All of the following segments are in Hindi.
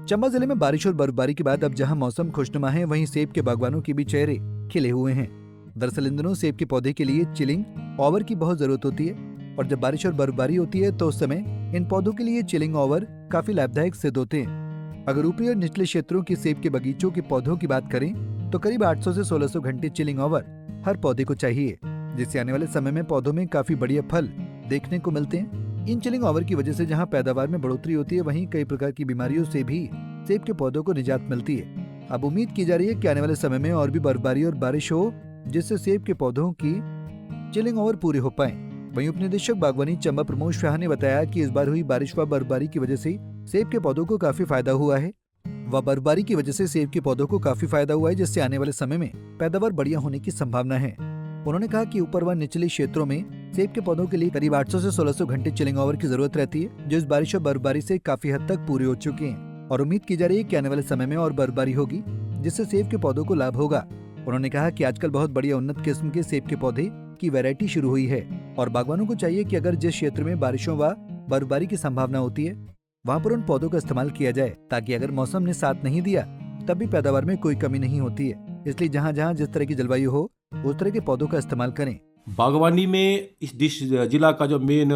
चंबा जिले में बारिश और बर्फबारी के बाद अब जहां मौसम खुशनुमा है, वहीं सेब के बागवानों के भी चेहरे खिले हुए हैं। दरअसल इन दिनों सेब के पौधे के लिए चिलिंग ओवर की बहुत जरूरत होती है और जब बारिश और बर्फबारी होती है तो उस समय इन पौधों के लिए चिलिंग ओवर काफी लाभदायक सिद्ध होते हैं। अगर ऊपरी और निचले क्षेत्रों के सेब के बगीचों के पौधों की बात करें तो करीब 800 से 1600 घंटे चिलिंग ओवर हर पौधे को चाहिए, जिससे आने वाले समय में पौधों में काफी बढ़िया फल देखने को मिलते हैं। इन चिलिंग ओवर की वजह से जहां पैदावार में बढ़ोतरी होती है, वहीं कई प्रकार की बीमारियों से भी सेब के पौधों को निजात मिलती है। अब उम्मीद की जा रही है कि आने वाले समय में और भी बर्फबारी और बारिश हो, जिससे सेब के पौधों की चिलिंग ओवर पूरे हो पाए। वहीं उपनिदेशक बागवानी चंबा प्रमोद शाह ने बताया कि इस बार हुई बारिश व बर्फबारी की वजह से सेब के पौधों को काफी फायदा हुआ है जिससे आने वाले समय में पैदावार बढ़िया होने की संभावना है। उन्होंने कहा कि ऊपर व निचले क्षेत्रों में सेब के पौधों के लिए करीब 800 से 1600 घंटे चिलिंग ओवर की जरूरत रहती है, जो इस बारिश और बर्फबारी से काफी हद तक पूरे हो चुके हैं और उम्मीद की जा रही है कि आने वाले समय में और बर्फबारी होगी, जिससे सेब के पौधों को लाभ होगा। उन्होंने कहा कि आजकल बहुत बढ़िया उन्नत किस्म के सेब के पौधे की वैरायटी शुरू हुई है और बागवानों को चाहिए कि अगर जिस क्षेत्र में बारिशों व बर्फबारी की संभावना होती है वहाँ पर उन पौधों का इस्तेमाल किया जाए, ताकि अगर मौसम ने साथ नहीं दिया तब भी पैदावार में कोई कमी नहीं होती है। इसलिए जहाँ जहाँ जिस तरह की जलवायु हो उस तरह के पौधों का इस्तेमाल करें। बागवानी में इस जिला का जो मेन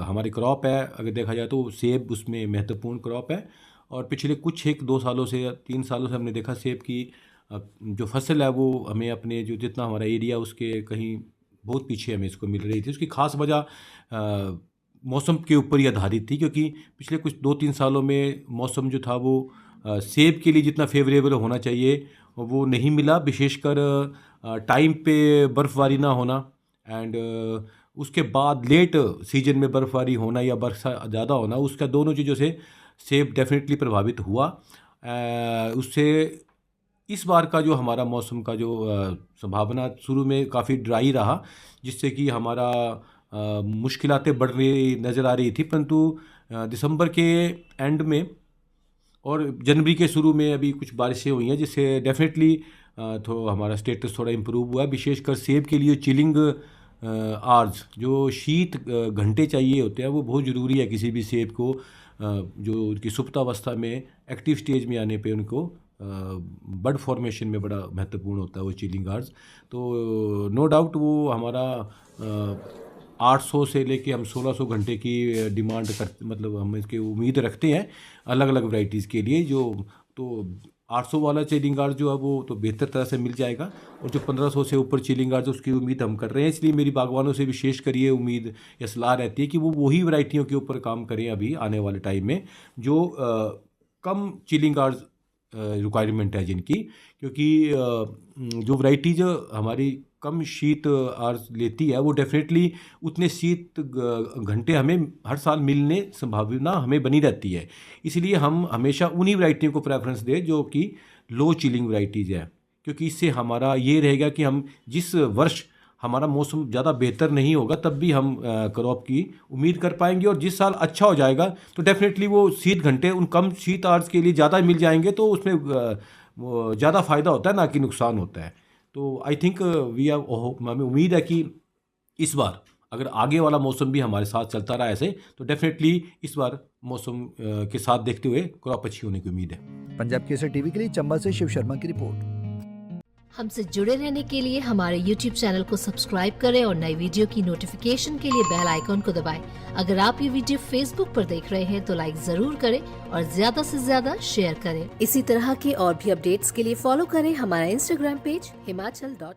हमारी क्रॉप है, अगर देखा जाए तो सेब उसमें महत्वपूर्ण क्रॉप है और पिछले कुछ 1-2 सालों से या 3 सालों से हमने देखा सेब की जो फसल है वो हमें अपने जो जितना हमारा एरिया उसके कहीं बहुत पीछे हमें इसको मिल रही थी। उसकी खास वजह मौसम के ऊपर ही आधारित थी, क्योंकि पिछले कुछ 2-3 सालों में मौसम जो था वो सेब के लिए जितना फेवरेबल होना चाहिए वो नहीं मिला, विशेषकर टाइम पे बर्फ़बारी ना होना एंड उसके बाद लेट सीजन में बर्फ़बारी होना या वर्षा ज़्यादा होना, उसका दोनों चीज़ों से सेब डेफिनेटली प्रभावित हुआ। उससे इस बार का जो हमारा मौसम का जो संभावना शुरू में काफ़ी ड्राई रहा, जिससे कि हमारा मुश्किलातें बढ़ रही नज़र आ रही थी, परंतु दिसंबर के एंड में और जनवरी के शुरू में अभी कुछ बारिशें हुई हैं, जिससे डेफिनेटली तो हमारा स्टेटस थोड़ा इम्प्रूव हुआ है। विशेषकर सेब के लिए चिलिंग आवर्स जो शीत घंटे चाहिए होते हैं वो बहुत ज़रूरी है किसी भी सेब को, जो उनकी सुप्तावस्था में एक्टिव स्टेज में आने पे उनको बड फॉर्मेशन में बड़ा महत्वपूर्ण होता है वो चिलिंग आवर्स। तो नो डाउट वो हमारा 800 से लेके हम 1600 घंटे की डिमांड करते, मतलब हम इसकी उम्मीद रखते हैं अलग अलग वैरायटीज़ के लिए। जो तो 800 वाला चिलिंग आवर्स जो है वो तो बेहतर तरह से मिल जाएगा और जो 1500 से ऊपर चिलिंग आवर्स उसकी उम्मीद हम कर रहे हैं। इसलिए मेरी बागवानों से विशेष कर ये उम्मीद या सलाह रहती है कि वो वही वैरायटियों के ऊपर काम करें अभी आने वाले टाइम में जो कम चिलिंग आवर्स रिक्वायरमेंट है जिनकी, क्योंकि जो वैरायटीज हमारी कम शीत आवर्स लेती है वो डेफिनेटली उतने शीत घंटे हमें हर साल मिलने संभावना हमें बनी रहती है। इसलिए हम हमेशा उन्हीं वैरायटियों को प्रेफरेंस दें जो कि लो चिलिंग वैरायटीज़ है, क्योंकि इससे हमारा ये रहेगा कि हम जिस वर्ष हमारा मौसम ज़्यादा बेहतर नहीं होगा तब भी हम क्रॉप की उम्मीद कर पाएंगे, और जिस साल अच्छा हो जाएगा तो डेफिनेटली वो शीत घंटे उन कम शीत आवर्स के लिए ज़्यादा मिल जाएंगे, तो उसमें ज़्यादा फ़ायदा होता है ना कि नुकसान होता है। तो आई थिंक हमें उम्मीद है कि इस बार अगर आगे वाला मौसम भी हमारे साथ चलता रहा ऐसे, तो डेफिनेटली इस बार मौसम के साथ देखते हुए क्रॉप अच्छी होने की उम्मीद है। पंजाब केसरी टीवी के लिए चंबा से शिव शर्मा की रिपोर्ट। हमसे जुड़े रहने के लिए हमारे YouTube चैनल को सब्सक्राइब करें और नई वीडियो की नोटिफिकेशन के लिए बेल आइकॉन को दबाएं। अगर आप ये वीडियो Facebook पर देख रहे हैं तो लाइक जरूर करें और ज्यादा से ज्यादा शेयर करें। इसी तरह के और भी अपडेट्स के लिए फॉलो करें हमारा Instagram पेज himachal.ke।